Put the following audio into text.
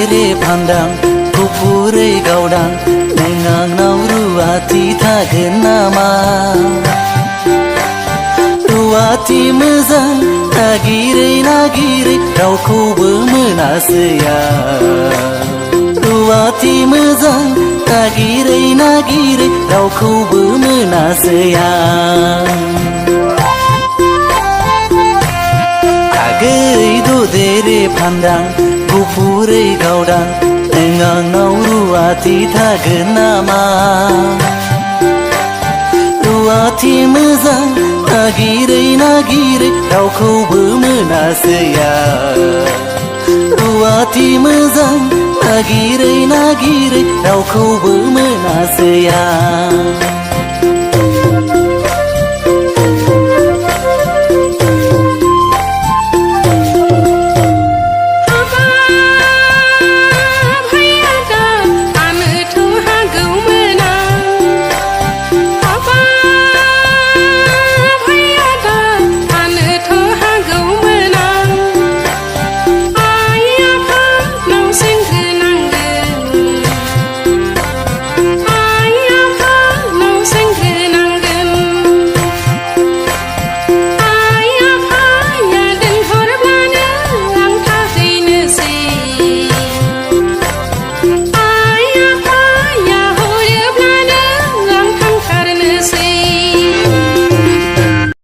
देरे फान्दां गुफुरै गावदां नों आंनाव रुवाथि थागोन नामा रुवाथि मोजां नागिरै नागिरै रावखौबो मोनासै रुवाथि मोजां नागिरै नागिरै रावखौबो मोनासै आगै ददेरे फान्दां गुफुरै गावदां नों आंनाव रुवाथि थागोन नामा रुवाथि मोजां नागिरै नागिरै रावखौबो मोनासै रुवाथि मोजां नागिरै नागिरै रावखौबो मोनासै